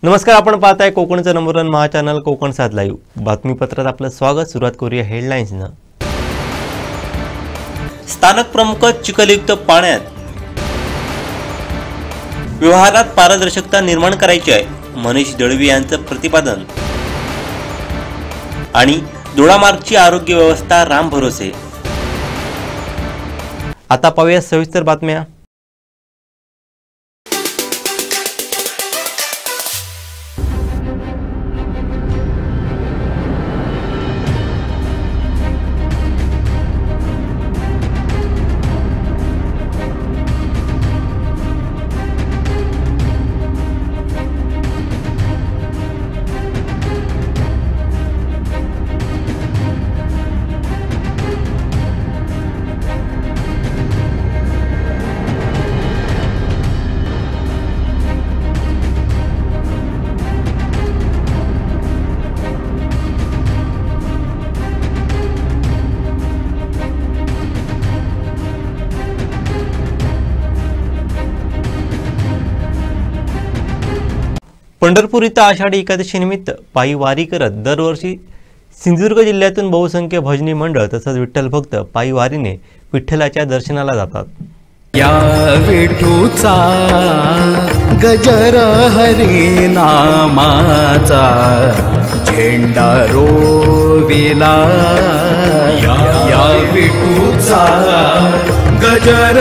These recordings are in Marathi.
नमस्कार, आपण पाहताय कोकणचं नंबर 1 महा चॅनल कोकण 7 लाईव्ह बातमीपत्रात आपलं स्वागत। सुरुवात करूया हेडलाईन्सनं। स्थानक प्रमुख चिखलयुक्त पाण्यात व्यवहारात पारदर्शकता निर्माण करायची आहे, मनीष दळवी यांचं प्रतिपादन। आणि दोडामार्गची आरोग्य व्यवस्था राम भरोसे। आता पाहूया सविस्तर बातम्या। पंढरपूर इथं आषाढी एकादशी निमित्त पायी वारी करत दरवर्षी सिंधुदुर्ग जिल्ह्यातून बहुसंख्य भजनी मंडळ तसंच विठ्ठल भक्त पायी वारीने विठ्ठलाच्या दर्शनाला जातात। या विठूचा गजर हरी नामाचा झेंडा रोविला, या विठूचा गजर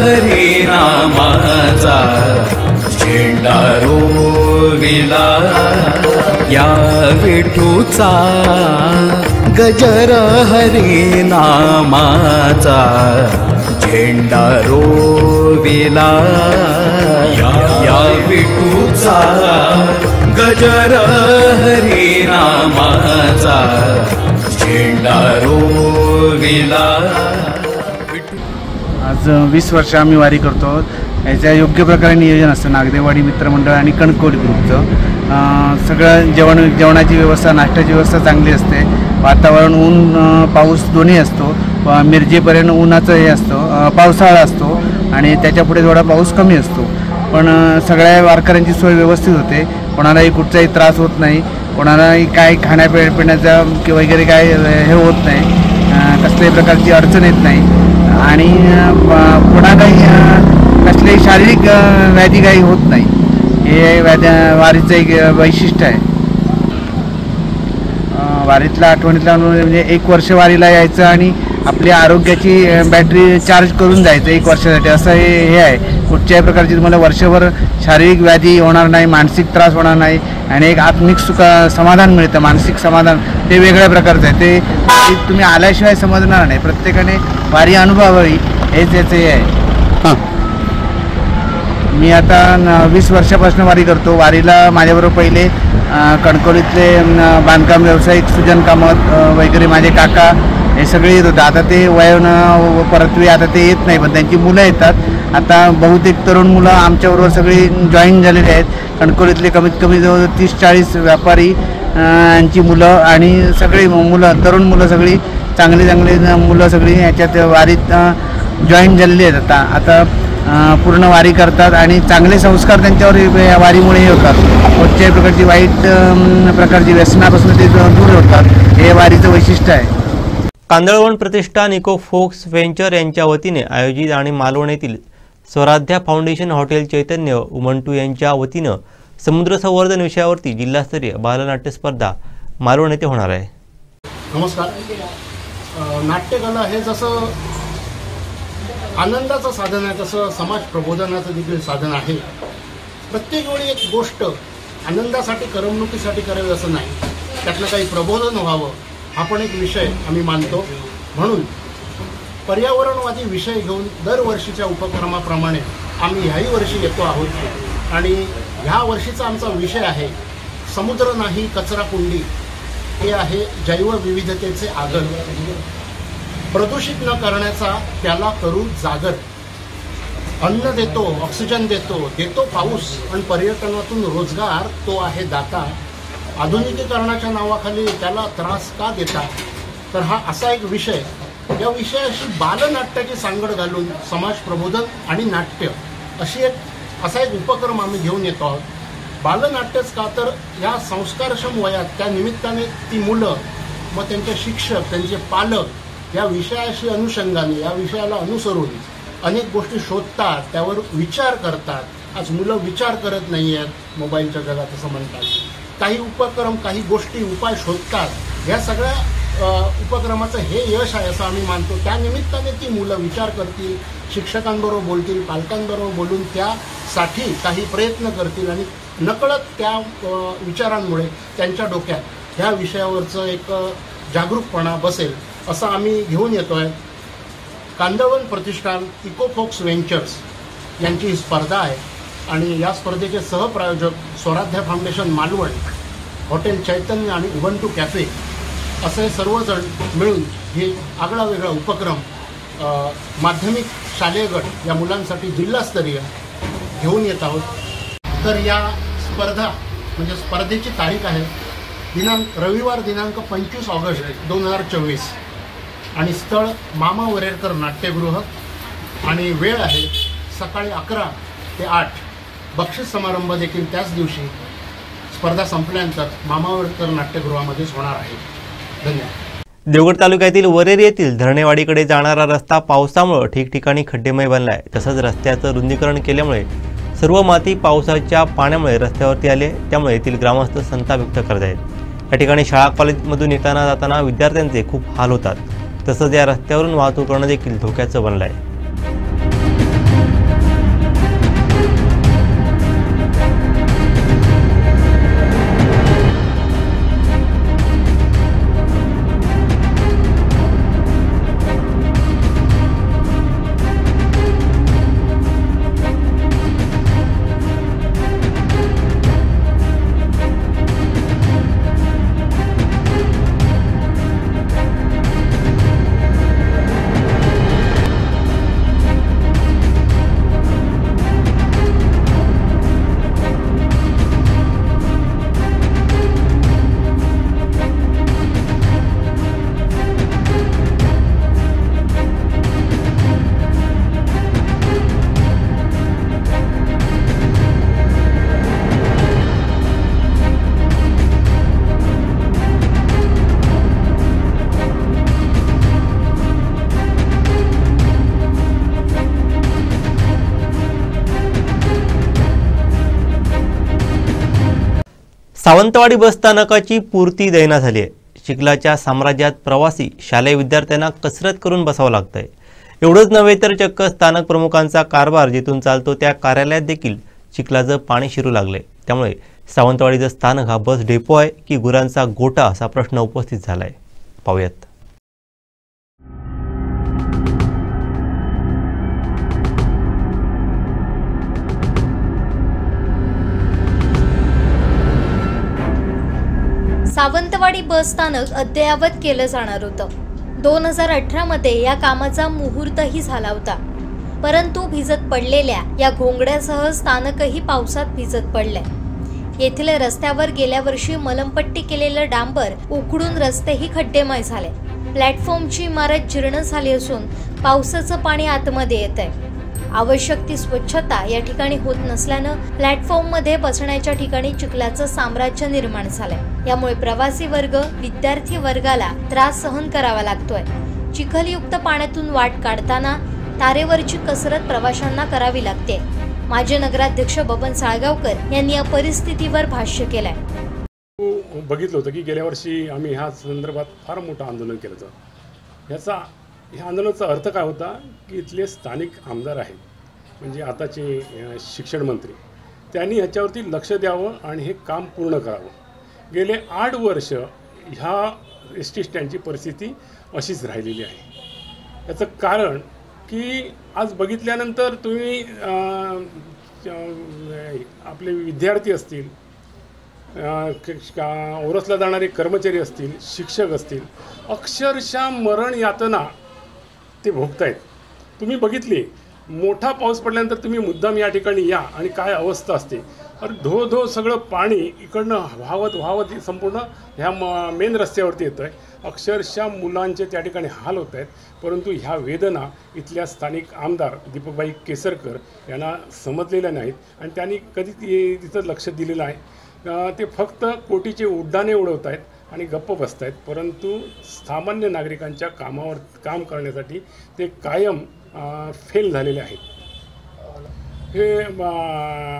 हरी नामाचा झेंडा रोविला, या विठूचा गजर हरी नामाचा झेंडा रोविला, या विठूचा गजर हरी नामाचा झेंडा रोविला। आज 20 वर्ष आम्ही वारी करतो। याच्या योग्य प्रकारे नियोजन असतं नागदेवाडी मित्रमंडळ आणि कणकवली ग्रुपचं। सगळं जेवणाची व्यवस्था, नाश्त्याची व्यवस्था चांगली असते। वातावरण ऊन पाऊस दोन्ही असतो। मिरजेपर्यंत उन्हाचं हे असतं, पावसाळा असतो आणि त्याच्यापुढे थोडा पाऊस कमी असतो, पण सगळ्या वारकऱ्यांची सोय व्यवस्थित होते। कोणालाही कुठचाही त्रास होत नाही, कोणालाही काय खाण्यापिण्याचा वगैरे काय हे होत नाही, कसल्याही प्रकारची अडचण येत नाही आणि कोणालाही कसलेही शारीरिक व्याधी काही होत नाही। हे वारीचं एक वैशिष्ट्य आहे। वारीतला आठवणीतला म्हणजे 1 वर्ष वारीला यायचं आणि आपल्या आरोग्याची बॅटरी चार्ज करून जायचं 1 वर्षासाठी, असं हे आहे। कुठच्याही प्रकारची तुम्हाला वर्षभर शारीरिक व्याधी होणार नाही, मानसिक त्रास होणार नाही आणि एक आत्मिक समाधान मिळतं। मानसिक समाधान ते वेगळ्या प्रकारचं आहे, ते तुम्ही आल्याशिवाय समजणार नाही। प्रत्येकाने वारी अनुभवावी हेच याचं हे आहे। मी आता 20 वर्षापासून वारी करतो। वारीला माझ्याबरोबर पहिले कणकवलीतले बांधकाम व्यावसायिक सुजन कामत वगैरे माझे काका हे सगळे येत होते। आता ते वयोन परत्वे आता ते येत नाही, पण त्यांची मुलं येतात। आता बहुतेक तरुण मुलं आमच्याबरोबर सगळी जॉईन झालेली आहेत। कणकवलीतले कमीत कमी जवळ 30-40 व्यापारी यांची मुलं आणि सगळी मुलं, तरुण मुलं सगळी चांगली मुलं सगळी याच्यात वारीत जॉईन झालेली आहेत। आता पूर्ण वारी करतात आणि चांगले संस्कार त्यांच्यावर या वारीमुळे होतात। कोणत्याही प्रकारची वाईट प्रकारची व्यसनापासून ते दूर होतात, हे वारीचं वैशिष्ट्य आहे। कांदळवन प्रतिष्ठान इको फोक्स व्हेंचर यांच्या वतीने आयोजित आणि मालवण येथील स्वराध्या फाउंडेशन हॉटेल चैतन्य उमंटू यांच्या वतीनं समुद्र संवर्धन विषयावरती जिल्हास्तरीय बालनाट्य स्पर्धा मालवण येथे होणार आहे। नमस्कार। नाट्यकला हे जसं आनंदाचं साधन आहे तसं समाज प्रबोधनाचं देखील साधन आहे। प्रत्येक वेळी एक गोष्ट आनंदासाठी करमणुकीसाठी करावी असं नाही, त्यातलं काही प्रबोधन व्हावं हा पण एक विषय आम्ही मानतो। म्हणून पर्यावरणवादी विषय घेऊन दरवर्षीच्या उपक्रमाप्रमाणे आम्ही ह्याही वर्षी येतो आहोत आणि ह्या वर्षीचा आमचा विषय आहे समुद्र नाही कचरा कुंडी, हे आहे जैवविविधतेचे आगर, प्रदूषित न करण्याचा त्याला करू जागर। अन्न देतो, ऑक्सिजन देतो पाऊस आणि पर्यटनातून रोजगार, तो आहे दाता। आधुनिकीकरणाच्या नावाखाली त्याला त्रास का देता? तर हा असा एक विषय, या विषयाशी बालनाट्याची सांगड घालून समाज प्रबोधन आणि नाट्य अशी असा एक उपक्रम आम्ही घेऊन येतो आहोत। बालनाट्यच का तर या संस्कारक्षम वयात त्या निमित्ताने ती मुलं मग त्यांचे शिक्षक त्यांचे पालक या विषयाशी अनुषंगाने या विषयाला अनुसरून अनेक गोष्टी शोधतात, त्यावर विचार करतात। आज मुलं विचार करत नाही आहेत मोबाईलच्या जगात असं म्हणतात। काही उपक्रम काही गोष्टी उपाय शोधतात। या सगळ्या उपक्रमाचं हे यश आहे असं आम्ही मानतो। त्या निमित्ताने ती मुलं विचार करतील, शिक्षकांबरोबर बोलतील, पालकांबरोबर बोलून त्यासाठी काही प्रयत्न करतील आणि नकळत त्या विचारांमुळे त्यांच्या डोक्यात ह्या विषयावरचं एक जागरूकपणा बसेल असं आम्ही घेऊन येतो आहे। कांदळवन प्रतिष्ठान इकोफोक्स व्हेंचर्स यांची ही स्पर्धा आहे आणि या स्पर्धेचे सहप्रायोजक स्वराध्या फाउंडेशन मालवण, हॉटेल चैतन्य आणि उबंटू कॅफे असे सर्वजण मिळून हे आगळा वेगळा उपक्रम माध्यमिक शालेय गट या मुलांसाठी जिल्हास्तरीय घेऊन येत आहोत। तर या स्पर्धा म्हणजे स्पर्धेची तारीख आहे रविवार दिनांक 25 ऑगस्ट 2024 आणि स्थळ मामा वरेरकर नाट्यगृह आणि वेळ आहे सकाळी 11 ते 8। बक्षीस समारंभ देखील त्याच दिवशी स्पर्धा संपल्यानंतर मामा वरेरकर नाट्यगृहामध्येच होणार आहे। धन्यवाद। देवगड तालुक्यातील वरेर येथील धरणेवाडीकडे जाणारा रस्ता पावसामुळे ठिकठिकाणी खड्डेमय बनला आहे। तसंच रस्त्याचं रुंदीकरण केल्यामुळे सर्व माती पावसाच्या पाण्यामुळे रस्त्यावरती आले, त्यामुळे येथील ग्रामस्थ संताप व्यक्त करत आहेत। या ठिकाणी शाळा कॉलेजमधून येताना जाताना विद्यार्थ्यांचे खूप हाल होतात। तसंच या रस्त्यावरून वाहतूक करणं देखील धोक्याचं बनलं आहे। सावंतवाडी बसस्थानकाची पूर्ती दैना झाली आहे। चिखलाच्या साम्राज्यात प्रवासी शालेय विद्यार्थ्यांना कसरत करून बसावं लागतंय। एवढंच नव्हे तर चक्क स्थानक प्रमुखांचा कारभार जिथून चालतो त्या कार्यालयात देखील चिखलाचं पाणी शिरू लागले। त्यामुळे सावंतवाडीचं स्थानक हा बस डेपो आहे की गुरांचा गोठा असा प्रश्न उपस्थित झालाय। पाहूयात। सावंतवाडी बस स्थानक अद्ययावत केलं जाणार होतं। 2018 मध्ये या कामाचा मुहूर्तही झाला होता, परंतु भिजत पडलेल्या या घोंगड्यासह स्थानकही पावसात भिजत पडलंय। येथील रस्त्यावर गेल्या वर्षी मलमपट्टी केलेलं डांबर उखडून रस्तेही खड्डेमय झाले। प्लॅटफॉर्मची इमारत जीर्ण झाली असून पावसाचं पाणी आतमध्ये येत आहे। आवश्यक ती स्वच्छता या ठिकाणी होत नसल्यानं प्लॅटफॉर्ममध्ये बसण्याच्या ठिकाणी चिखलाचं साम्राज्य निर्माण झालंय। यामुळे प्रवासी वर्ग, विद्यार्थी वर्गाला त्रास सहन करावा लागतोय। चिखलयुक्त पाण्यातून वाट काढताना तारेवरची कसरत प्रवाशांना करावी लागते। माजी नगराध्यक्ष बबन साळगावकर यांनी या परिस्थितीवर भाष्य केलंय। बघितलं होतं की गेल्या वर्षी आम्ही ह्या संदर्भात फार मोठं आंदोलन केलं होतं। ह्या आंदोलनाचा अर्थ काय होता की इथले स्थानिक आमदार आहेत, म्हणजे आताचे शिक्षण मंत्री, त्यांनी ह्याच्यावरती लक्ष द्यावं आणि हे काम पूर्ण करावं। गेले 8 वर्ष ह्या एस.टी. स्टँडची परिस्थिती अशीच राहिलेली आहे। याचं कारण की आज बघितल्यानंतर तुम्ही आपले विद्यार्थी असतील, ओरसला जाणारे कर्मचारी असतील, शिक्षक असतील, अक्षरशः मरण यातना ते भोगतायत। तुम्ही बघितली मोठा पाऊस पडल्यानंतर तुम्ही मुद्दाम या ठिकाणी या आणि काय अवस्था असते, तर धो सगळं पाणी इकडनं वाहवत संपूर्ण ह्या मेन रस्त्यावरती येतं आहे. अक्षरशः मुलांचे त्या ठिकाणी हाल होत आहेत. परंतु ह्या वेदना इथल्या स्थानिक आमदार दीपकभाई केसरकर यांना समजलेल्या नाहीत आणि त्यांनी कधी तिथं लक्ष दिलेलं आहे. ते फक्त कोटीचे उड्डाणे उडवत आहेत आणि गप्प बसत आहेत. परंतु सामान्य नागरिकांच्या काम करण्यासाठी ते कायम फेल झालेले आहेत. हे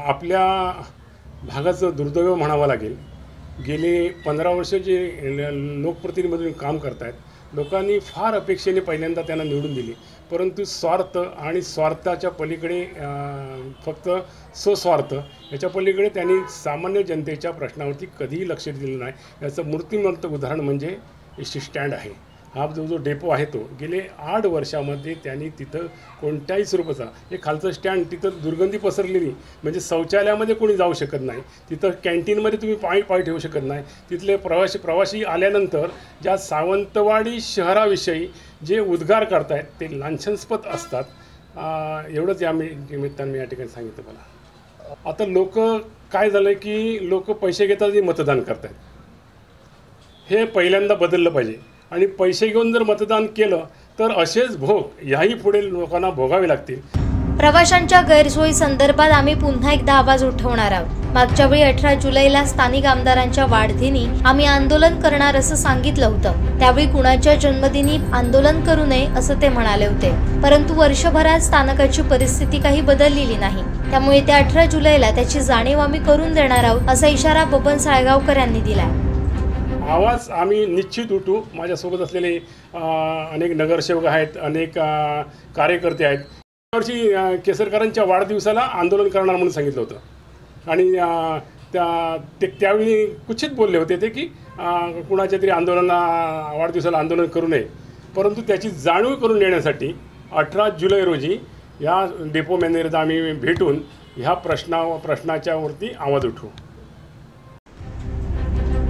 आपल्या भागाचं दुर्दैव म्हणावं लागेल. गेले 15 वर्ष जे लोकप्रतिनिधी म्हणून काम करत आहेत, लोकांनी फार अपेक्षेने पहिल्यांदा त्यांना निवडून दिली, परंतु स्वार्थ आणि स्वार्थाच्या पलीकडे फक्त स्वस्वार्थ याच्या पलीकडे त्यांनी सामान्य जनतेच्या प्रश्नावरती कधीही लक्ष दिलं नाही. याचं मूर्तिमंत उदाहरण म्हणजे एस टी स्टँड आहे. हा जो डेपो आहे तो गेले 8 वर्षामध्ये त्यांनी तिथं कोणत्याही स्वरूपाचा हे खालचं स्टँड तिथं दुर्गंधी पसरलेली, म्हणजे शौचालयामध्ये कोणी जाऊ शकत नाही, तिथं कॅन्टीनमध्ये तुम्ही पाय ठेवू शकत नाही. तिथले प्रवासी आल्यानंतर ज्या सावंतवाडी शहराविषयी जे उद्गार करतायत ते लांछनास्पद असतात. एवढंच या निमित्तानं मी या ठिकाणी सांगितलं. मला आता लोक काय झालं की लोक पैसे घेतात आणि मतदान करत आहेत. हे पहिल्यांदा बदललं पाहिजे आणि पैसे घेऊन जर मतदान केलं तर असेच भोग याही पुढे लोकांना भोगावे लागतील. प्रवाशांच्या गैरसोयी संदर्भात आम्ही पुन्हा एकदा आवाज उठवणार आहोत. मागच्या वेळी 18 जुलैला स्थानिक आमदारांच्या वाढदिनी आम्ही आंदोलन करणार असं सांगितलं होतं. त्यावेळी कुणाच्या जन्मदिनी आंदोलन करू नये असं ते म्हणाले होते. परंतु वर्षभरात स्थानकाची परिस्थिती काही बदललेली नाही. त्यामुळे त्या 18 जुलैला त्याची जाणीव आम्ही करून देणार आहोत असा इशारा बबन साळगावकर यांनी दिलाय. आवाज आम्ही निश्चित उठू. माझ्यासोबत असलेले अनेक नगरसेवक आहेत, अनेक कार्यकर्ते आहेत. यावर्षी केसरकरांच्या वाढदिवसाला आंदोलन करणार म्हणून सांगितलं होतं आणि त्यावेळी कुचित बोलले होते ते की कुणाच्या तरी वाढदिवसाला आंदोलन करू नये. परंतु त्याची जाणीव करून देण्यासाठी 18 जुलै रोजी या डेपो मॅनेजरला आम्ही भेटून ह्या प्रश्नाच्या वरती आवाज उठवू.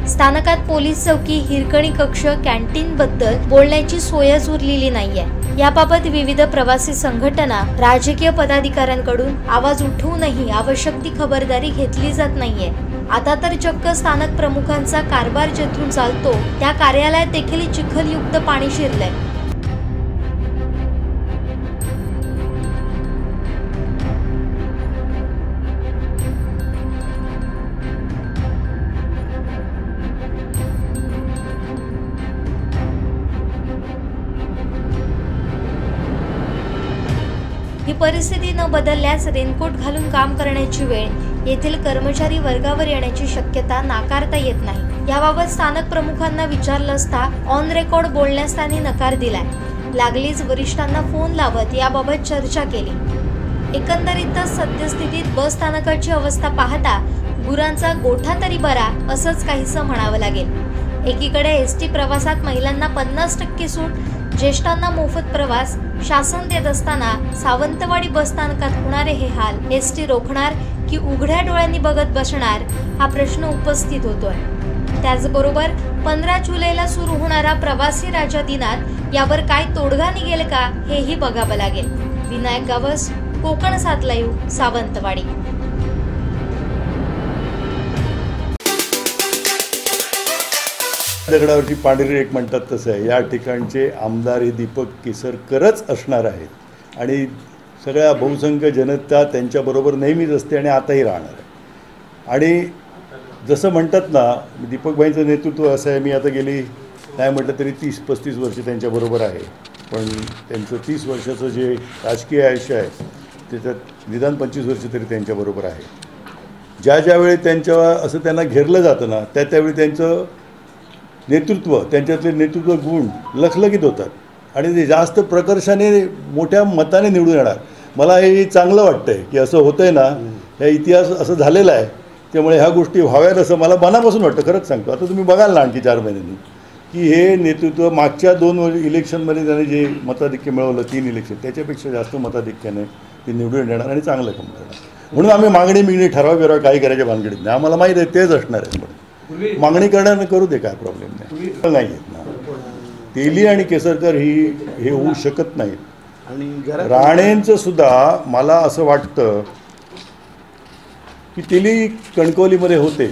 स्थानकात पोलीस चौकी, हिरकणी कक्ष, कॅन्टीन बद्दल बोलण्याची सोयच उरलेली नाहीये. याबाबत विविध प्रवासी संघटना, राजकीय पदाधिकाऱ्यांकडून आवाज उठवूनही आवश्यक ती खबरदारी घेतली जात नाहीये. आता तर चक्क स्थानक प्रमुखांचा कारभार जेथून चालतो त्या कार्यालयात देखील चिखलयुक्त पाणी शिरलंय. ही परिस्थिती न बदलल्यास रेनकोट घालून काम करण्याची वेळ येथील कर्मचारी वर्गावर येण्याची शक्यता नाकारता येत नाही. याबाबत स्थानक प्रमुखांना विचारलं असता ऑन रेकॉर्ड बोलण्यास त्यांनी नकार दिलाय. लागलीच वरिष्ठांना फोन लावत याबाबत चर्चा केली. एकंदरीतच सद्यस्थितीत बस स्थानकाची अवस्था पाहता गुरांचा गोठा तरी बरा असंच काहीसं म्हणावं लागेल. एकीकडे एसटी प्रवासात महिलांना 50% सूट, ज्येष्ठांना मोफत प्रवास शासन देत असताना सावंतवाडी बस स्थानकात होणारे हे हाल एसटी रोखणार की उघड्या डोळ्यांनी बघत बसणार हा प्रश्न उपस्थित होतोय. त्याचबरोबर 15 जुलैला सुरू होणारा प्रवासी राजा दिनात यावर काय तोडगा निघेल का हेही बघावं लागेल. विनायक गावस, कोकण 7 लाईव्ह, सावंतवाडी. दगडावरची पांढरी रेख म्हणतात तसं आहे. या ठिकाणचे आमदार हे दीपक केसरकरच असणार आहेत आणि सगळ्या बहुसंख्य जनता त्यांच्याबरोबर नेहमीच असते आणि आताही राहणार आहे. आणि जसं म्हणतात ना, दीपकभाईंचं नेतृत्व असं आहे. मी आता गेली नाही म्हटलं तरी 30-35 वर्ष त्यांच्याबरोबर आहे. पण त्यांचं 30 वर्षाचं जे राजकीय आयुष्य आहे त्याच्यात निदान 25 वर्ष तरी त्यांच्याबरोबर आहे. ज्यावेळी असं त्यांना घेरलं जातं ना त्यावेळी त्यांचं नेतृत्व, त्यांच्यातले नेतृत्व गुण लखलखित होतात आणि ते जास्त प्रकर्षाने मोठ्या मताने निवडून येणार. मला हे चांगलं वाटतं आहे की असं होतं आहे ना, ह्या इतिहास असं झालेला आहे. त्यामुळे ह्या गोष्टी व्हाव्यात असं मला मनापासून वाटतं. खरंच सांगतो. आता तुम्ही बघाल ना आणखी 4 महिन्यांनी की हे नेतृत्व मागच्या 2 इलेक्शनमध्ये त्यांनी जे मताधिक्य मिळवलं, 3 इलेक्शन, त्याच्यापेक्षा जास्त मताधिक्याने ते निवडून येणार आणि चांगलं काम करणार. म्हणून आम्ही मागणी ठराव काही करायच्या भानगडीत नाही. आम्हाला माहीत आहे तेच असणार आहे. म्हणून मागणी करण्यानं करू दे, काय प्रॉब्लेम नाही. नाही आहेत ना, तेली आणि केसरकर हे होऊ शकत नाहीत. आणि राणेंचं सुद्धा मला असं वाटतं की तिली कणकवलीमध्ये होते,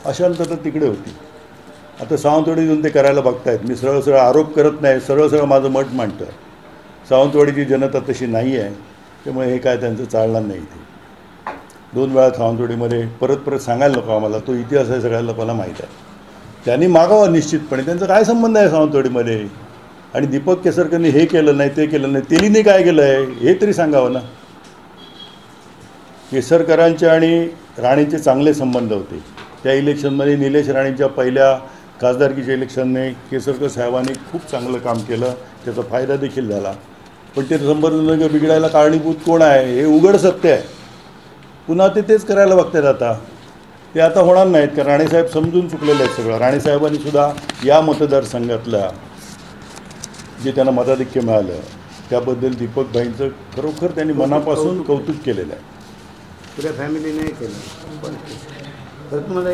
अशांतता तिकडे होती. आता सावंतवाडी येऊन ते करायला बघतायत. मी सरळ सरळ आरोप करत नाही, सरळ सरळ माझं मत मांडतो आहे. सावंतवाडीची जनता तशी नाही आहे, त्यामुळे हे काय त्यांचं चालणार नाही. ते 2 वेळा सावंतवाडीमध्ये परत सांगायला नको आम्हाला, तो इतिहास आहे, सगळ्या लोकांना माहीत आहे. त्यांनी मागावं निश्चितपणे. त्यांचा काय संबंध आहे सावंतवाडीमध्ये? आणि दीपक केसरकरनी हे केलं नाही, ते केलं नाही, तेलीने काय केलं आहे हे तरी सांगावं ना. केसरकरांचे आणि राणेंचे चांगले संबंध होते. त्या इलेक्शनमध्ये निलेश राणेंच्या पहिल्या खासदारकीच्या इलेक्शनने केसरकर साहेबांनी खूप चांगलं काम केलं, त्याचा फायदा देखील झाला. पण ते संबंध बिघडायला कारणीभूत कोण आहे हे उघड सत्य आहे. पुन्हा ते तेच करायला बघतात. आता ते आता होणार नाहीत, कारण राणेसाहेब समजून चुकलेले आहेत सगळं. राणेसाहेबांनी सुद्धा या मतदारसंघातल्या जे त्यांना मताधिक्य मिळालं त्याबद्दल दीपकभाईंचं खरोखर त्यांनी मनापासून कौतुक केलेलं आहे. पुऱ्या फॅमिलीने केलं.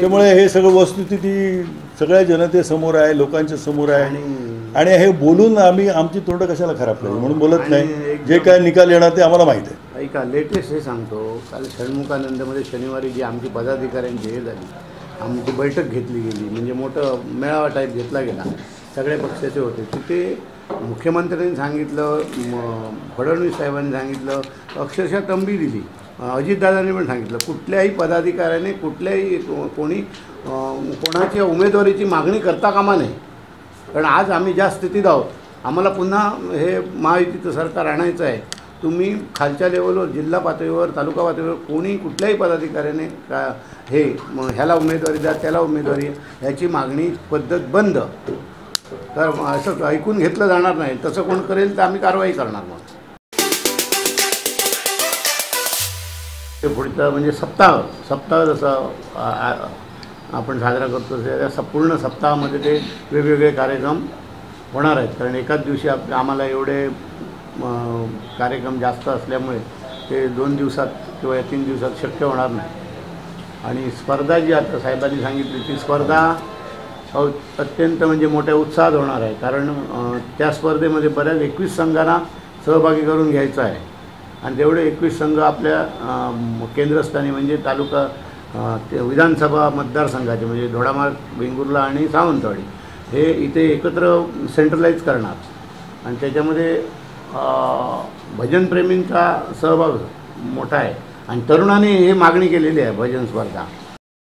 त्यामुळे हे सगळं वस्तुस्थिती सगळ्या जनतेसमोर आहे, लोकांच्या समोर आहे. आणि हे बोलून आम्ही आमची तोंड कशाला खराब करायची म्हणून बोलत नाही. जे काय निकाल येणार ते आम्हाला माहीत आहे. ऐका, लेटेस्ट हे सांगतो, काल षण्मुखानंदमध्ये शनिवारी जी आमची पदाधिकाऱ्यांची हे झाली, आमची बैठक घेतली गेली, म्हणजे मोठं मेळावा टाईप घेतला गेला, सगळ्या पक्षाचे होते. तिथे मुख्यमंत्र्यांनी सांगितलं, फडणवीस साहेबांनी सांगितलं, अक्षरशः तंबी दिली. अजितदादांनी पण सांगितलं, कुठल्याही पदाधिकाऱ्याने कुठल्याही कोणाच्या उमेदवारीची मागणी करता कामा नये. कारण आज आम्ही ज्या स्थितीत आहोत, आम्हाला पुन्हा हे महायुतीचं सरकार आणायचं आहे. तुम्ही खालच्या लेवलवर, जिल्हा पातळीवर, तालुका पातळीवर कोणी कुठल्याही पदाधिकाऱ्याने हे ह्याला उमेदवारी द्या, त्याला उमेदवारी, ह्याची मागणी पद्धत बंद. तर असं ऐकून घेतलं जाणार नाही. तसं कोण करेल तर आम्ही कारवाई करणार. मग ते पुढचं म्हणजे सप्ताह जसं आपण साजरा करतो त्या पूर्ण सप्ताहामध्ये ते वेगवेगळे कार्यक्रम होणार आहेत. कारण एकाच दिवशी आम्हाला एवढे कार्यक्रम जास्त असल्यामुळे ते 2 दिवसात किंवा 3 दिवसात शक्य होणार नाही. आणि स्पर्धा जी आता साहेबांनी सांगितली ती स्पर्धा अत्यंत म्हणजे मोठ्या उत्साहात होणार आहे. कारण त्या स्पर्धेमध्ये बऱ्याच 21 संघांना सहभागी करून घ्यायचं आहे. आणि तेवढे 21 संघ आपल्या केंद्रस्थानी म्हणजे तालुका विधानसभा मतदारसंघाचे म्हणजे दोडामार्ग, वेंगुर्ला आणि सावंतवाडी हे इथे एकत्र सेंट्रलाइज करणार. आणि त्याच्यामध्ये भजनप्रेमींचा सहभाग मोठा आहे. आणि तरुणांनी हे मागणी केलेली आहे भजन स्पर्धा.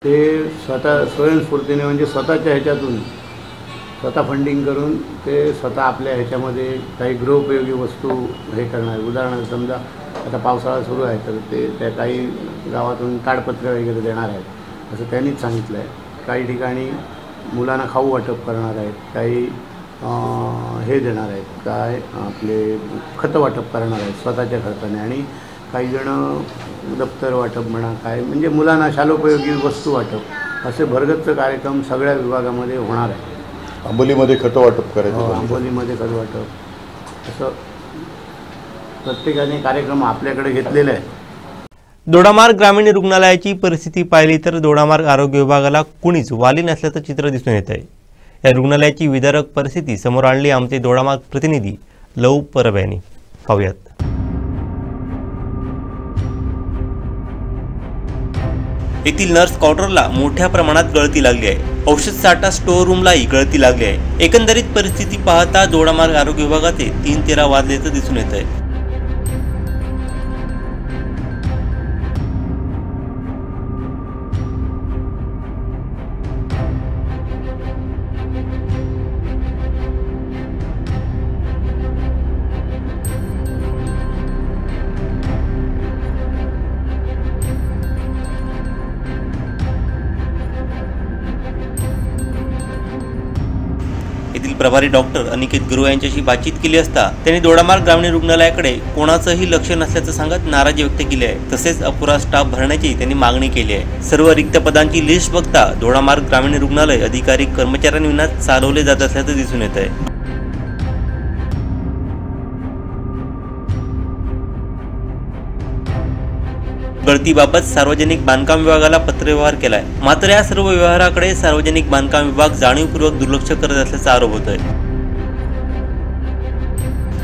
ते स्वतः स्वयंस्फूर्तीने म्हणजे स्वतःच्या ह्याच्यातून स्वतः फंडिंग करून ते स्वतः आपल्या ह्याच्यामध्ये काही गृहोपयोगी वस्तू हे करणार. उदाहरणार्थ समजा आता पावसाळा सुरू आहे तर ते त्या काही गावातून ताडपत्र वगैरे देणार आहेत असं त्यांनीच सांगितलं आहे. काही ठिकाणी मुलांना खाऊ वाटप करणार आहेत, काही हे देणार आहेत, काय आपले खतं वाटप करणार आहेत स्वतःच्या खर्चाने, आणि काही जण दप्तर वाटप म्हणा काय म्हणजे मुलांना शालोपयोगी वस्तू वाटप असे भरगच्च कार्यक्रम सगळ्या विभागामध्ये होणार आहे. आंबोलीमध्ये खतं वाटप करायचं, आंबोलीमध्ये खतं वाटप, असं प्रत्येकाने कार्यक्रम आपल्याकडे घेतलेले आहेत. दोडामार्ग ग्रामीण रुग्णालयाची परिस्थिती पाहिली तर दोडामार्ग आरोग्य विभागाला कुणीच वाली नसल्याचं चित्र दिसून येत आहे. या रुग्णालयाची विदारक परिस्थिती समोर आणली आमचे दोडामार्ग प्रतिनिधी लव परब यांनी. पाहूयात. येथील नर्स क्वार्टरला मोठ्या प्रमाणात गळती लागली आहे. औषध साठा स्टोअर रूमलाही गळती लागली आहे. एकंदरीत परिस्थिती पाहता दोडामार्ग आरोग्य विभागाचे 3-13 वाजल्याचं दिसून येत आहे. येथील प्रभारी डॉक्टर अनिकेत गुरु यांच्याशी बातचीत केली असता त्यांनी दोडामार्ग ग्रामीण रुग्णालयाकडे कोणाचंही लक्ष नसल्याचं सांगत नाराजी व्यक्त केली आहे. तसेच अपुरा स्टाफ भरण्याची त्यांनी मागणी केली आहे. सर्व रिक्त पदांची लिस्ट बघता दोडामार्ग ग्रामीण रुग्णालय अधिकारी कर्मचाऱ्यांविना चालवले जात असल्याचं दिसून येत आहे. गळतीबाबत सार्वजनिक बांधकाम विभागाला पत्रव्यवहार केलाय. मात्र या सर्व व्यवहाराकडे सार्वजनिक बांधकाम विभाग जाणीवपूर्वक दुर्लक्ष करत असल्याचा आरोप होतोय.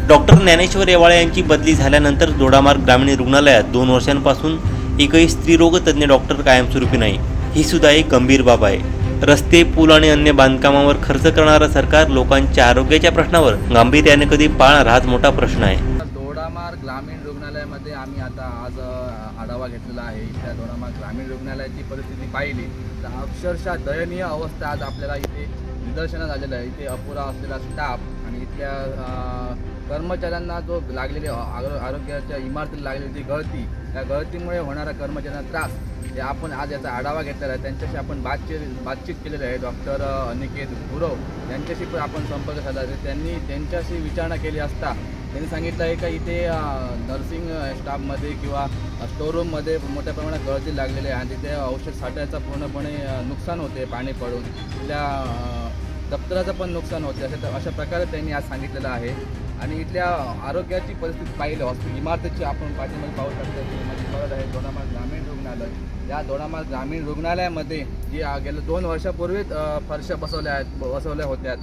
डॉक्टर ज्ञानेश्वर येवाळे यांची बदली झाल्यानंतर दोडामार्ग ग्रामीण रुग्णालयात 2 वर्षांपासून एकही स्त्रीरोग तज्ज्ञ डॉक्टर कायमस्वरूपी नाही, ही सुद्धा एक गंभीर बाब आहे। रस्ते, पूल आणि अन्य बांधकामावर खर्च करणारं सरकार लोकांच्या आरोग्याच्या प्रश्नावर गांभीर्याने कधी पाळणार हाच मोठा प्रश्न आहे। दोडामार्ग ग्रामीण रुग्णालयामध्ये आम्ही आता आज आढावा घेतलेला आहे। इथल्या दोडामार्ग ग्रामीण रुग्णालयाची परिस्थिती पाहिली तर अक्षरशः दयनीय अवस्था आज आपल्याला इथे निदर्शनास आलेलं आहे। इथे अपुरा असलेला स्टाफ आणि इथल्या कर्मचाऱ्यांना जो लागलेली आरोग्याच्या इमारतीला लागलेली जी गळती, त्या गळतीमुळे होणारा कर्मचाऱ्यांना त्रास, हे आपण आज याचा आढावा घेतलेला आहे। त्यांच्याशी आपण बातचीत केलेली आहे। डॉक्टर अनिकेत गुरव यांच्याशी पण आपण संपर्क साधला आहे। त्यांनी त्यांच्याशी विचारणा केली असता त्यांनी सांगितलं आहे का इथे नर्सिंग स्टाफमध्ये किंवा स्टोरूममध्ये मोठ्या प्रमाणात गळती लागलेली आहे आणि तिथे औषध साठ्याचं पूर्णपणे नुकसान होते, पाणी पडून तिथल्या दप्तराचं पण नुकसान होते, अशा प्रकारे त्यांनी आज सांगितलेलं आहे। आणि इथल्या आरोग्याची परिस्थिती पाहिली इमारतीची आपण पाठीमध्ये पाहू शकतो की माझी परत आहे दोडामार्ग ग्रामीण रुग्णालय। या दोडामार्ग ग्रामीण रुग्णालयामध्ये जी गेल्या 2 वर्षापूर्वीच फरशा बसवल्या होत्या,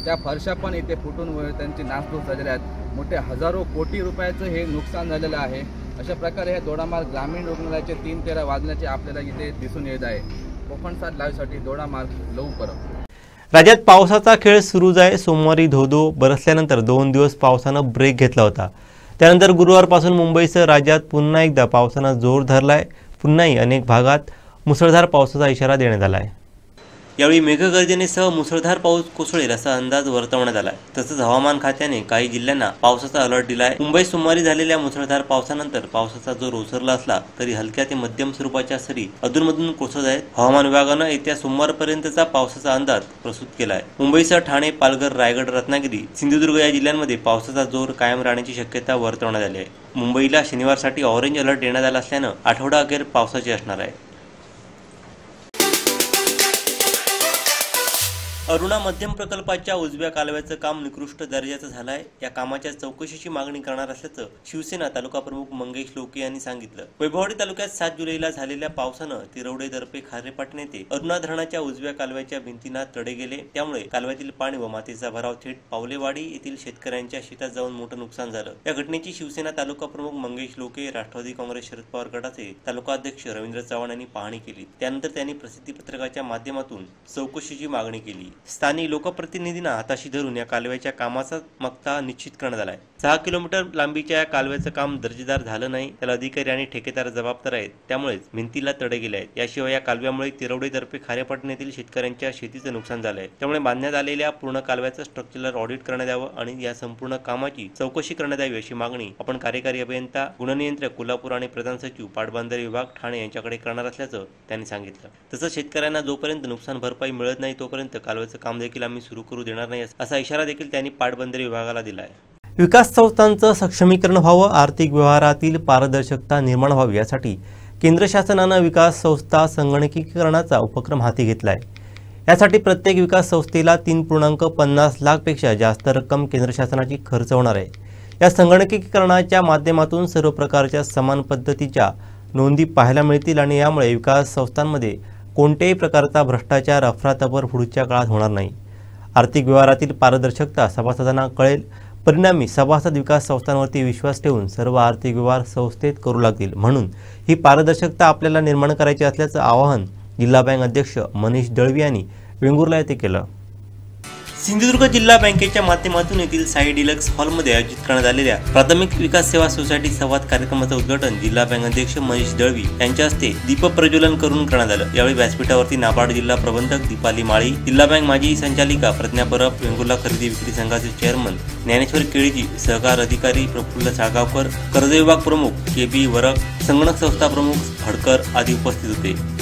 त्या फरशा पण इथे फुटून त्यांची नासधूस झालेल्या आहेत। मोठे हजारो कोटी रुपयाचं हे नुकसान झालेलं आहे। अशा प्रकारे हे दोडामार्ग ग्रामीण रुग्णालयाचे 3-13 वाजण्याचे आपल्याला इथे दिसून येत आहे। कोकण 7 लाईव्हसाठी दोडामार्ग लवकर। राज्यात पावसाचा खेळ सुरूच आहे। सोमवारी धोधो बरसल्यानंतर 2 दिवस पावसानं ब्रेक घेतला होता। त्यानंतर गुरुवारपासून मुंबईसह राज्यात पुन्हा एकदा पावसानं जोर धरलाय। पुन्हाही अनेक भागात मुसळधार पावसाचा इशारा देण्यात आला आहे। यावेळी मेघगर्जनेसह मुसळधार पाऊस कोसळेल असा अंदाज वर्तवण्यात आला आहे। तसंच हवामान खात्याने काही जिल्ह्यांना पावसाचा अलर्ट दिला आहे। मुंबईत सोमवारी झालेल्या मुसळधार पावसानंतर पावसाचा जोर ओसरला असला तरी हलक्या ते मध्यम स्वरूपाच्या सरी अधूनमधून कोसळत आहेत। हवामान विभागानं येत्या सोमवारपर्यंतचा पावसाचा अंदाज प्रस्तुत केला आहे। मुंबईसह ठाणे, पालघर, रायगड, रत्नागिरी, सिंधुदुर्ग या जिल्ह्यांमध्ये पावसाचा जोर कायम राहण्याची शक्यता वर्तवण्यात आली आहे। मुंबईला शनिवारसाठी ऑरेंज अलर्ट देण्यात आला असल्यानं आठवडा अखेर पावसाची असणार आहे। अरुणा मध्यम प्रकल्पाच्या उजव्या कालव्याचं काम निकृष्ट दर्जाचं झालं आहे। या कामाच्या चौकशीची मागणी करणार असल्याचं शिवसेना तालुका प्रमुख मंगेश लोके यांनी सांगितलं। वैभववाडी तालुक्यात 7 जुलैला झालेल्या पावसानं तिरवडे दर्पे खारेपाटण येथे अरुणा धरणाच्या उजव्या कालव्याच्या भिंतींना तडे गेले, त्यामुळे कालव्यातील पाणी व मातीचा भराव थेट पावलेवाडी येथील शेतकऱ्यांच्या शेतात जाऊन मोठं नुकसान झालं। या घटनेची शिवसेना तालुका प्रमुख मंगेश लोके, राष्ट्रवादी काँग्रेस शरद पवार गटाचे तालुका अध्यक्ष रवींद्र चव्हाण यांनी पाहणी केली। त्यानंतर त्यांनी प्रसिद्धी पत्रकाच्या माध्यमातून चौकशीची मागणी केली। स्थानिक लोकप्रतिनिधींना हाताशी धरून या कालव्याच्या कामाचा मक्ता निश्चित करण्यात आलाय। 6 किलोमीटर लांबीच्या या कालव्याचं काम दर्जेदार झालं नाही, त्याला अधिकारी आणि ठेकेदार जबाबदार आहेत, त्यामुळेच भिंतीला तडे गेले आहेत। याशिवाय या कालव्यामुळे तिरवडे तर्फे खारेपाटण येथील शेतकऱ्यांच्या शेतीचं नुकसान झालंय, त्यामुळे बांधण्यात आलेल्या पूर्ण कालव्याचं स्ट्रक्चरल ऑडिट करण्यात यावं आणि या संपूर्ण कामाची चौकशी करण्यात यावी अशी मागणी आपण कार्यकारी अभियंता, गुणनियंत्रक कोल्हापूर आणि प्रधान सचिव पाटबंधारे विभाग ठाणे यांच्याकडे करणार असल्याचं त्यांनी सांगितलं। तसंच शेतकऱ्यांना जोपर्यंत नुकसान भरपाई मिळत नाही तोपर्यंत कालव्याचं काम देखील आम्ही सुरू करू देणार नाही असा इशारा देखील त्यांनी पाटबंधारे विभागाला दिला आहे। विकास संस्थांचं सक्षमीकरण व्हावं, आर्थिक व्यवहारातील पारदर्शकता निर्माण व्हावी यासाठी केंद्र शासनानं विकास संस्था संगणकीकरणाचा उपक्रम हाती घेतला आहे। यासाठी प्रत्येक विकास संस्थेला 3.50 लाखपेक्षा जास्त रक्कम केंद्र शासनाची खर्च होणार आहे। या संगणकीकरणाच्या माध्यमातून सर्व प्रकारच्या समान पद्धतीच्या नोंदी पाहायला मिळतील आणि यामुळे विकास संस्थांमध्ये कोणत्याही प्रकारचा भ्रष्टाचार, अफरातफर पुढच्या काळात होणार नाही। आर्थिक व्यवहारातील पारदर्शकता सभासदांना कळेल, परिणामी सभासद विकास संस्थांवरती विश्वास ठेवून सर्व आर्थिक व्यवहार संस्थेत करू लागतील। म्हणून ही पारदर्शकता आपल्याला निर्माण करायची असल्याचं आवाहन जिल्हा बँक अध्यक्ष मनीष दळवी यांनी वेंगुर्ला येथे केलं। सिंधुदुर्ग जिल्हा बँकेच्या माध्यमातून येथील साई डिलक्स हॉलमध्ये आयोजित करण्यात आलेल्या प्राथमिक विकास सेवा सोसायटी संवाद कार्यक्रमाचं उद्घाटन जिल्हा बँक अध्यक्ष मनीष दळवी यांच्या हस्ते दीप प्रज्वलन करून करण्यात आलं। यावेळी व्यासपीठावरती नाबार्ड जिल्हा प्रबंधक दीपाली माळी, जिल्हा बँक माजी संचालिका प्रज्ञा परब, वेंगुर्ला खरेदी विक्री संघाचे चेअरमन ज्ञानेश्वर केळीजी, सहकार अधिकारी प्रफुल्ल साळगावकर, कर्ज विभाग प्रमुख KB वरक, संगणक संस्था प्रमुख हडकर आदी उपस्थित होते।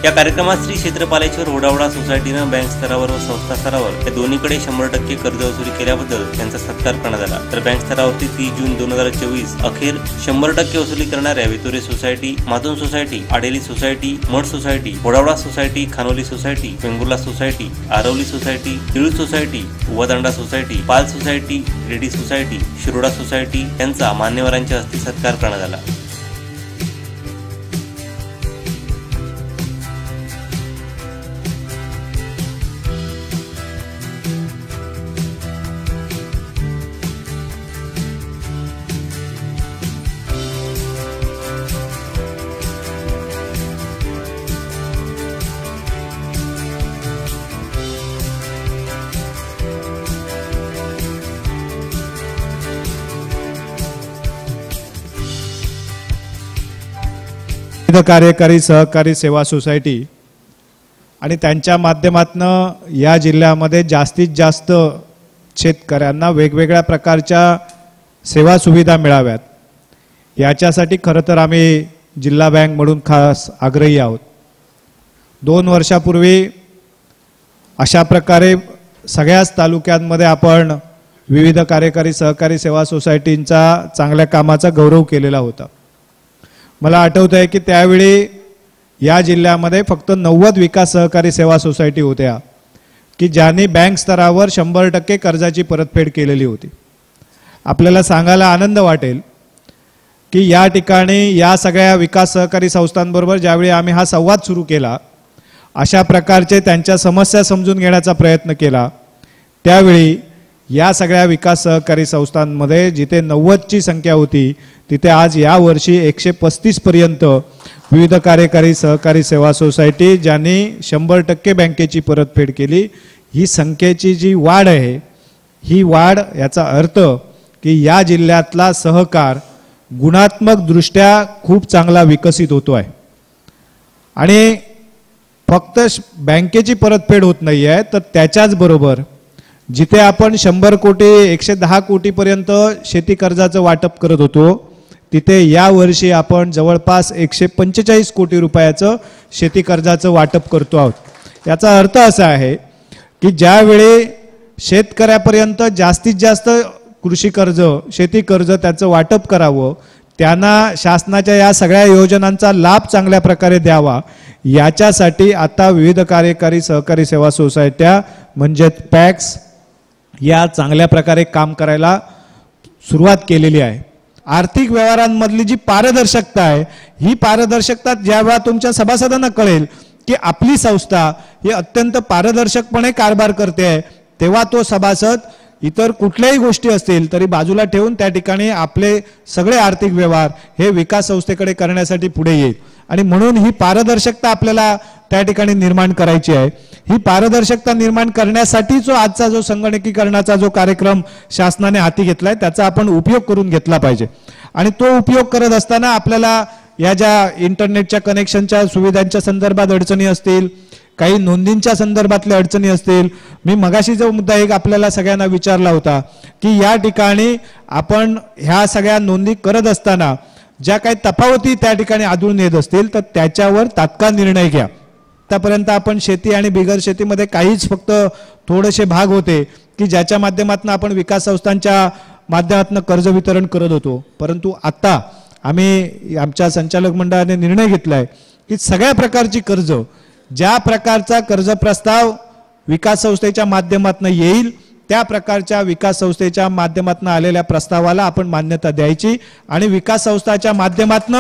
या कार्यक्रमात श्री क्षेत्रपालेश्वर ओढावडा सोसायटीनं बँक स्तरावर व संस्था स्तरावर या दोन्हीकडे 100% कर्ज वसुली केल्याबद्दल त्यांचा सत्कार करण्यात आला। तर बँक स्तरावरती 30 जून 2024 अखेर 100% वसुली करणाऱ्या Vitore society, Matond society, Adeli society, Math society, Odhavada society, Khanoli society, Vengurla society, Aravali society, Tilu society, Uvadanda society, Pal society, Redi society, Shiroda society यांचा मान्यवरांच्या हस्ते सत्कार करण्यात आला। कार्यकारी सहकारी सेवा सोसायटी आणि त्यांच्या माध्यमातून या जिल्ह्यामध्ये जास्तीत जास्त शेतकऱ्यांना वेगवेगळ्या प्रकारच्या सेवा सुविधा मिळाव्यात याच्यासाठी खरं तर आम्ही जिल्हा बँक म्हणून खास आग्रही आहोत। 2 वर्षापूर्वी अशा प्रकारे सगळ्याच तालुक्यांमध्ये आपण विविध कार्यकारी सहकारी सेवा सोसायटींचा चांगल्या कामाचा गौरव केलेला होता। मला आठवत आहे की त्यावेळी या जिल्ह्यामध्ये फक्त 90 विकास सहकारी सेवा सोसायटी होत्या की ज्यांनी बँक स्तरावर 100% कर्जाची परतफेड केलेली होती। आपल्याला सांगायला आनंद वाटेल की या ठिकाणी या सगळ्या विकास सहकारी संस्थांबरोबर ज्यावेळी आम्ही हा संवाद सुरू केला, अशा प्रकारचे त्यांच्या समस्या समजून घेण्याचा प्रयत्न केला, त्यावेळी या सगळ्या विकास सहकारी संस्थांमध्ये जिथे 90ची संख्या होती तिथे आज या वर्षी 135 पर्यंत विविध कार्यकारी सहकारी सेवा सोसायटी ज्यांनी 100% बँकेची परतफेड केली। ही संख्येची जी वाढ आहे, ही वाढ याचा अर्थ की या जिल्ह्यातला सहकार गुणात्मक दृष्ट्या खूप चांगला विकसित होतो आहे आणि फक्त बँकेची परतफेड होत नाही आहे तर त्याच्याच बरोबर जिथे आपण 100 कोटी 110 कोटी पर्यंत शेती कर्जाचं वाटप करत होतो तिथे या वर्षी आपण जवळपास 145 कोटी रुपयाचं शेती कर्जाचं वाटप करतो आहोत। याचा अर्थ असा आहे की ज्यावेळी शेतकऱ्यापर्यंत जास्तीत जास्त कृषी कर्ज, शेती कर्ज त्याचं वाटप करावं, त्यांना शासनाच्या या सगळ्या योजनांचा लाभ चांगल्या प्रकारे द्यावा, याच्यासाठी आता विविध कार्यकारी सहकारी सेवा सोसायट्या म्हणजेच पॅक्स या चांगल्या प्रकारे काम करायला सुरुवात केलेली आहे। आर्थिक व्यवहारांमधली जी पारदर्शकता आहे, ही पारदर्शकता जेव्हा तुमच्या सभासदांना कळेल की आपली संस्था ही अत्यंत पारदर्शकपणे कारभार करते आहे, तेव्हा तो सभासद इतर कुठल्याही गोष्टी असतील तरी बाजूला ठेवून त्या ठिकाणी आपले सगळे आर्थिक व्यवहार हे विकास संस्थेकडे करण्यासाठी पुढे येईल। आणि म्हणून ही पारदर्शकता आपल्याला त्या ठिकाणी निर्माण करायची आहे। ही पारदर्शकता निर्माण करण्यासाठी जो आजचा जो संगणकीकरणाचा जो कार्यक्रम शासनाने हाती घेतलाय त्याचा आपण उपयोग करून घेतला पाहिजे। आणि तो उपयोग करत असताना आपल्याला या ज्या इंटरनेटच्या कनेक्शनच्या सुविधांच्या संदर्भात अडचणी असतील, काही नोंदींच्या संदर्भातल्या अडचणी असतील, मी मगाशी जो मुद्दा एक आपल्याला सगळ्यांना विचारला होता की या ठिकाणी आपण ह्या सगळ्या नोंदी करत असताना ज्या काही तफावती त्या ठिकाणी आढळून येत असतील तर त्याच्यावर तात्काळ निर्णय घ्या। आतापर्यंत आपण शेती आणि बिगर शेतीमध्ये काहीच फक्त थोडेसे भाग होते की ज्याच्या माध्यमातून आपण विकास संस्थांच्या माध्यमातून कर्ज वितरण करत होतो, परंतु आता आम्ही आमच्या संचालक मंडळाने निर्णय घेतलाय की सगळ्या प्रकारची कर्ज, ज्या प्रकारचा कर्ज प्रस्ताव विकास संस्थेच्या माध्यमातून येईल त्या प्रकारच्या विकास संस्थेच्या माध्यमातून आलेल्या प्रस्तावाला आपण मान्यता द्यायची आणि विकास संस्थाच्या माध्यमातून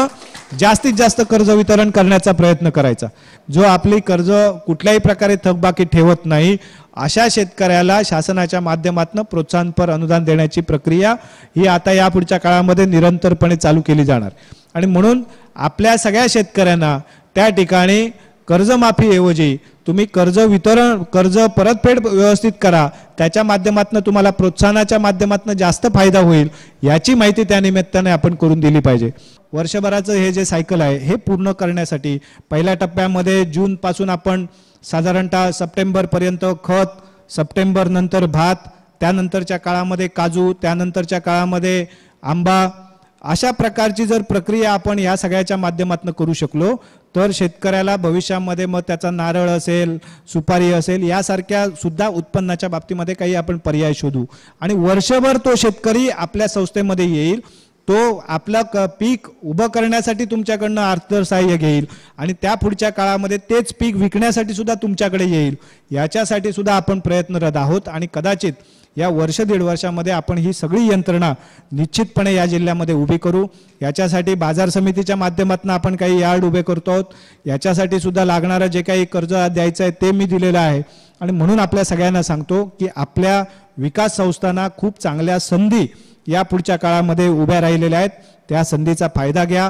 जास्तीत जास्त कर्ज वितरण करण्याचा प्रयत्न करायचा। जो आपली कर्ज कुठल्याही प्रकारे थकबाकी ठेवत नाही अशा शेतकऱ्याला शासनाच्या माध्यमातून प्रोत्साहनपर अनुदान देण्याची प्रक्रिया ही आता या पुढच्या काळामध्ये निरंतरपणे चालू केली जाणार। आणि म्हणून आपल्या सगळ्या शेतकऱ्यांना त्या ठिकाणी कर्जमाफीऐवजी तुम्ही कर्ज वितरण, कर्ज परतफेड व्यवस्थित करा, त्याच्या माध्यमातून तुम्हाला प्रोत्साहनाच्या माध्यमातून जास्त फायदा होईल याची माहिती त्या निमित्ताने आपण करून दिली पाहिजे। वर्षभराचं हे जे सायकल आहे हे पूर्ण करण्यासाठी पहिल्या टप्प्यामध्ये जून पासून आपण साधारणतः सप्टेंबर पर्यंत खत, सप्टेंबर नंतर भात, त्यानंतरच्या काळामध्ये काजू, त्यानंतरच्या काळामध्ये आंबा, अशा प्रकारची जर प्रक्रिया आपण या सगळ्याच्या माध्यमातून करू शकलो तर शेतकऱ्याला भविष्यामध्ये मग त्याचा नारळ असेल, सुपारी असेल, यासारख्या सुद्धा उत्पन्नाच्या बाबतीमध्ये काही आपण पर्याय शोधू आणि वर्षभर तो शेतकरी आपल्या संस्थेमध्ये येईल, तो आपलं पीक उभं करण्यासाठी तुमच्याकडनं अर्थसहाय्य घेईल आणि त्या पुढच्या काळामध्ये तेच पीक विकण्यासाठी सुद्धा तुमच्याकडे येईल. याच्यासाठी सुद्धा आपण प्रयत्नरत आहोत आणि कदाचित या वर्ष दीड वर्षामध्ये आपण ही सगळी यंत्रणा निश्चितपणे या जिल्ह्यामध्ये उभी करू. याच्यासाठी बाजार समितीच्या माध्यमातून आपण काही यार्ड उभे करतो आहोत. याच्यासाठी सुद्धा लागणारं जे काही कर्ज द्यायचं आहे ते मी दिलेलं आहे आणि म्हणून आपल्या सगळ्यांना सांगतो की आपल्या विकास संस्थांना खूप चांगल्या संधी या पुढच्या काळामध्ये उभ्या राहिलेल्या आहेत. त्या संधीचा फायदा घ्या.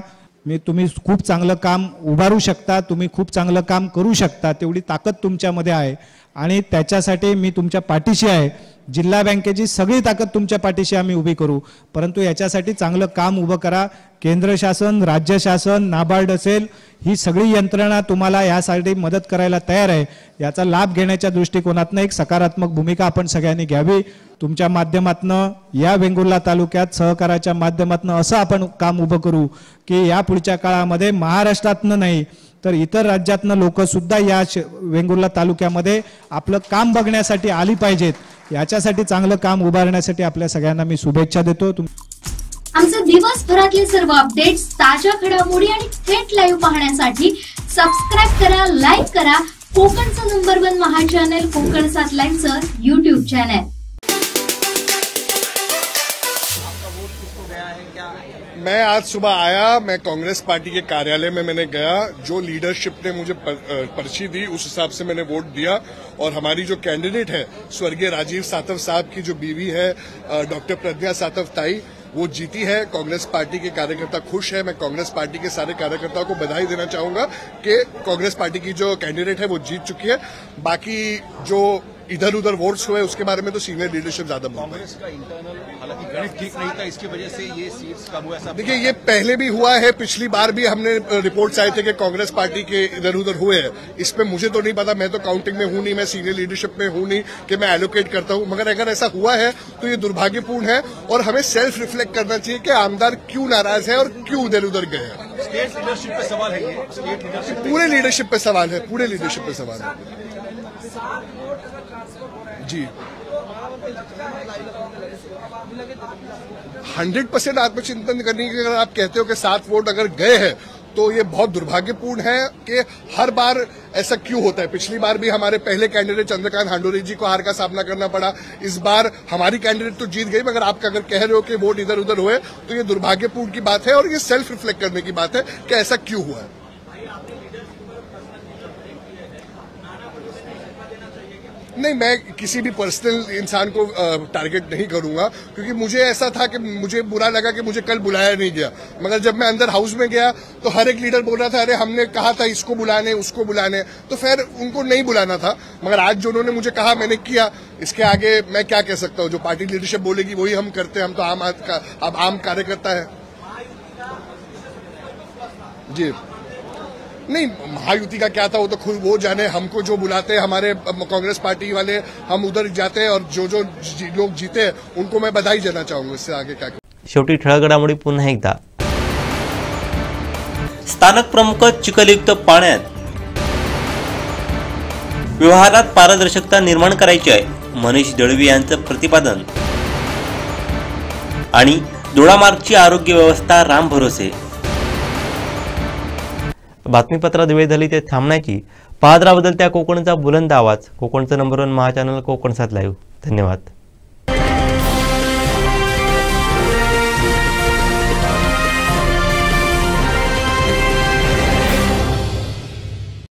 तुम्ही खूप चांगलं काम उभारू शकता, तुम्ही खूप चांगलं काम करू शकता, तेवढी ताकद तुमच्यामध्ये आहे आणि त्याच्यासाठी मी तुमच्या पाठीशी आहे. जिल्हा बँकेची सगळी ताकद तुमच्या पाठीशी आम्ही उभी करू, परंतु याच्यासाठी चांगलं काम उभं करा. केंद्र शासन, राज्य शासन, नाबार्ड असेल, ही सगळी यंत्रणा तुम्हाला यासाठी मदत करायला तयार आहे. याचा लाभ घेण्याच्या दृष्टिकोनातून एक सकारात्मक भूमिका आपण सगळ्यांनी घ्यावी. तुमच्या माध्यमातून या वेंगुर्ला तालुक्यात सहकाराच्या माध्यमातून असं आपण काम उभं करू की या पुढच्या काळामध्ये महाराष्ट्रातनं नाही तर इतर राज्यातनं लोक सुद्धा या वेंगुर्ला तालुक्यामध्ये आपलं काम बघण्यासाठी आली पाहिजेत. याच्यासाठी चांगलं काम उभारण्यासाठी आपल्या सगळ्यांना मी शुभेच्छा देतो. आमचे दिवसभरातले सर्व अपडेट्स, ताज्या घडामोडी आणि थेट लाईव्ह पाहण्यासाठी सबस्क्राइब करा, लाईक करा कोकणचं नंबर 1 महा चॅनल कोकण 7 लाईव्हचं YouTube चॅनल. मैं आज सुबह आया, मैं कांग्रेस पार्टी के कार्यालय में मैंने गया, जो लीडरशिप ने मुझे पर्ची दी उस हिसाब से मैंने वोट दिया और हमारी जो कैंडिडेट है स्वर्गीय राजीव सातव साहब की जो बीवी है डॉक्टर प्रज्ञा सातव ताई, वो जीती है. कांग्रेस पार्टी के कार्यकर्ता खुश है. मैं कांग्रेस पार्टी के सारे कार्यकर्ताओं को बधाई देना चाहूंगा कि कांग्रेस पार्टी की जो कैंडिडेट है वो जीत चुकी है. बाकी जो इधर उधर वोट्स हुए उसके बारे में तो सीनियर लीडरशिप ज्यादा कांग्रेस का इंटरनल हालांकि गणित ठीक नहीं था, इसकी वजह से ये सीट्स कम हुआ. देखिए, ये पहले भी हुआ है, पिछली बार भी हमने रिपोर्ट्स आए थे कि कांग्रेस पार्टी के इधर उधर हुए हैं. इस पे मुझे तो नहीं पता, मैं तो काउंटिंग में हूं नहीं, मैं सीनियर लीडरशिप में हूं नहीं कि मैं एलोकेट करता हूं. मगर अगर ऐसा हुआ है तो ये दुर्भाग्यपूर्ण है और हमें सेल्फ रिफ्लेक्ट करना चाहिए कि आमदार क्यों नाराज है और क्यों इधर उधर गए हैं. स्टेट लीडरशिप पे सवाल है, ये स्टेट लीडरशिप, पूरे लीडरशिप पे सवाल है, पूरे लीडरशिप पे सवाल है जी. 100% आत्मचिंतन करने के अगर आप कहते हो कि 7 वोट अगर गए हैं तो ये बहुत दुर्भाग्यपूर्ण है कि हर बार ऐसा क्यों होता है. पिछली बार भी हमारे पहले कैंडिडेट चंद्रकांत हांडोरी जी को हार का सामना करना पड़ा. इस बार हमारी कैंडिडेट तो जीत गई, मगर आप अगर कह रहे हो कि वोट इधर उधर हुए तो ये दुर्भाग्यपूर्ण की बात है और ये सेल्फ रिफ्लेक्ट करने की बात है कि ऐसा क्यों हुआ है. नहीं, मैं किसी भी पर्सनल इंसान को टारगेट नहीं करूंगा, क्योंकि मुझे ऐसा था कि मुझे बुरा लगा कि मुझे कल बुलाया नहीं गया. मगर जब मैं अंदर हाउस में गया तो हर एक लीडर बोल रहा था, अरे हमने कहा था इसको बुलाने उसको बुलाने, तो फिर उनको नहीं बुलाना था. मगर आज जो उन्होंने मुझे कहा मैंने किया. इसके आगे मैं क्या कह सकता हूं. जो पार्टी लीडरशिप बोलेगी वही हम करते हैं. हम तो आम कार्यकर्ता है जी. नहीं, महायुति का क्या था वो तो खुद वो जाने. हमको जो बुलाते हैं हमारे कांग्रेस पार्टी वाले, हम उधर जाते हैं और जो लोग जीते हैं उनको मैं बधाई देना चाहूंगा. इससे आगे क्या. शेवटी ठळक घडामोडी पुन्हा एकदा. स्थानक प्रमुख चिखलयुक्त पाण्यात व्यवहारात पारदर्शकता निर्माण करायची आहे, मनीष दळवी यांचं प्रतिपादन. आणि दोडामार्गची आरोग्य व्यवस्था राम भरोसे. बातमीपत्रात वेळ झाली ते थांबण्याची. पाहत राहा बदलत्या कोकणचा बुलंद आवाज, कोकणचं नंबर 1 महा चॅनल कोकण 7 लाईव्ह. धन्यवाद.